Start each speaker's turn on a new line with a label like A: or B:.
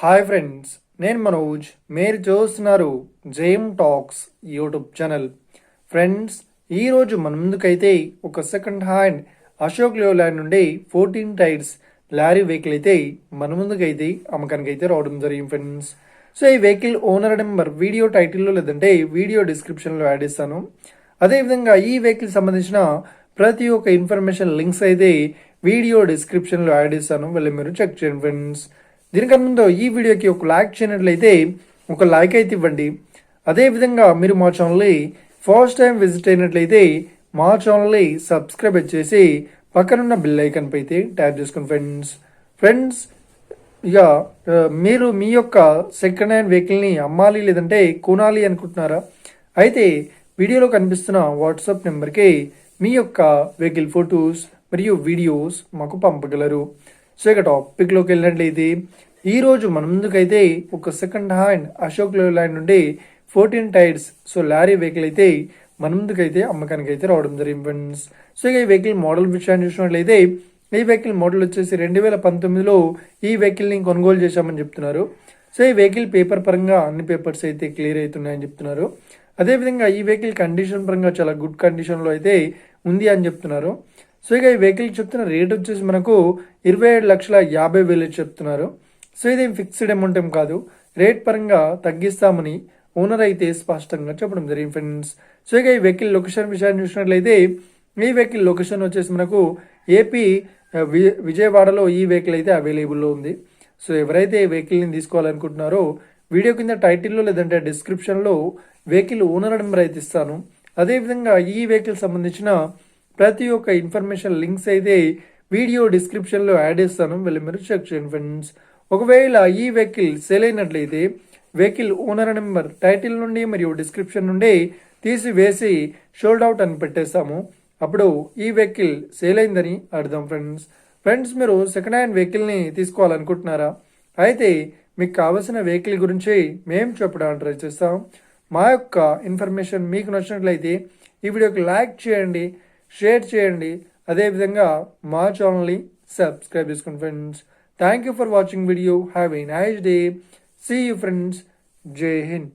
A: Hi friends, నేను మనోజ్. మీరు చూస్తున్నారు జేమ్ టాక్స్ యూట్యూబ్ ఛానల్. ఫ్రెండ్స్, ఈరోజు మన ముందుకైతే ఒక సెకండ్ హ్యాండ్ అశోక్ లేలాండ్ నుండి 14 టైర్స్ లారీ వెహికల్ అయితే మన ముందుకైతే అమ్మకానికి అయితే రావడం జరిగింది ఫ్రెండ్స్. సో ఈ వెహికల్ ఓనర్ నెంబర్ వీడియో టైటిల్లో లేదంటే వీడియో డిస్క్రిప్షన్లో యాడ్ ఇస్తాను. అదేవిధంగా ఈ వెహికల్ సంబంధించిన ప్రతి ఒక్క ఇన్ఫర్మేషన్ లింక్స్ అయితే వీడియో డిస్క్రిప్షన్లో యాడ్ ఇస్తాను, వెళ్ళి మీరు చెక్ చేయండి ఫ్రెండ్స్. దీనికన్నా ముందు ఈ వీడియోకి ఒక లైక్ చేయనట్లయితే ఒక లైక్ అయితే ఇవ్వండి. అదేవిధంగా మీరు మా ఛానల్ని ఫస్ట్ టైం విజిట్ అయినట్లయితే మా ఛానల్ని సబ్స్క్రైబ్ చేసి పక్కనున్న బెల్ ఐకాన్ పై అయితే ట్యాప్ చేసుకోండి ఫ్రెండ్స్. ఇక మీరు మీ యొక్క సెకండ్ హ్యాండ్ వెహికల్ని అమ్మాలి లేదంటే కొనాలి అనుకుంటున్నారా? అయితే వీడియోలో కనిపిస్తున్న వాట్సాప్ నెంబర్కి మీ యొక్క వెహికల్ ఫొటోస్ మరియు వీడియోస్ మాకు పంపగలరు. సో ఇక టాపిక్లోకి వెళ్ళినట్లయితే ఈరోజు మన ముందుకైతే ఒక సెకండ్ హ్యాండ్ అశోక్ లేలాండ్ నుండి 14 టైర్స్ లారీ వెహికల్ అయితే మన ముందుకైతే అమ్మకానికి అయితే రావడం జరిగింది ఫ్రెండ్స్. సో ఇక ఈ వెహికల్ మోడల్ విషయాన్ని చూసినట్లయితే ఈ వెహికల్ మోడల్ వచ్చేసి 2019లో ఈ వెహికల్ని కొనుగోలు చేశామని చెప్తున్నారు. సో ఈ వెహికల్ పేపర్ పరంగా అన్ని పేపర్స్ అయితే క్లియర్ అవుతున్నాయని చెప్తున్నారు. అదేవిధంగా ఈ వెహికల్ కండిషన్ పరంగా చాలా గుడ్ కండిషన్లో అయితే ఉంది అని చెప్తున్నారు. సో ఇక ఈ వెహికల్ చెప్తున్న రేట్ వచ్చేసి మనకు 27,50,000 చెప్తున్నారు. సో ఇది ఫిక్స్డ్ అమౌంట్ ఏం కాదు, రేట్ పరంగా తగ్గిస్తామని ఓనర్ అయితే స్పష్టంగా చెప్పడం జరిగింది ఫ్రెండ్స్. సో ఇక ఈ వెహికల్ లొకేషన్ విషయాన్ని చూసినట్లయితే ఈ వెహికల్ లొకేషన్ వచ్చేసి మనకు ఏపీ విజయవాడలో ఈ వెహికల్ అయితే అవైలబుల్లో ఉంది. సో ఎవరైతే ఈ వెహికల్ని తీసుకోవాలనుకుంటున్నారో వీడియో కింద టైటిల్లో లేదంటే డిస్క్రిప్షన్లో వెహికల్ ఓనర్ నెంబర్ అయితే ఇస్తాను. అదేవిధంగా ఈ వెహికల్ సంబంధించిన ప్రతి ఒక్క ఇన్ఫర్మేషన్ లింక్స్ అయితే వీడియో డిస్క్రిప్షన్లో యాడ్ చేస్తాను, వెళ్ళి మీరు చెక్ చేయండి ఫ్రెండ్స్. ఒకవేళ ఈ వెహికల్ సేల్ అయినట్లయితే వెహికల్ ఓనర్ నెంబర్ టైటిల్ నుండి మరియు డిస్క్రిప్షన్ నుండి తీసివేసి షోల్డ్ అవుట్ అని పెట్టేస్తాము. అప్పుడు ఈ వెహికల్ సేల్ అయిందని అర్థం ఫ్రెండ్స్. మీరు సెకండ్ హ్యాండ్ వెహికల్ని తీసుకోవాలనుకుంటున్నారా? అయితే మీకు కావాల్సిన వెహికల్ గురించి మేము చెప్పడానికి ట్రై చేస్తాం. మా యొక్క ఇన్ఫర్మేషన్ మీకు నచ్చినట్లయితే ఈ వీడియోకి లైక్ చేయండి, షేర్ చేయండి. అదేవిధంగా మా ఛానల్ని సబ్స్క్రైబ్ చేసుకోండి friends. Thank you for watching video. Have a nice day. See you friends. Jai Hind.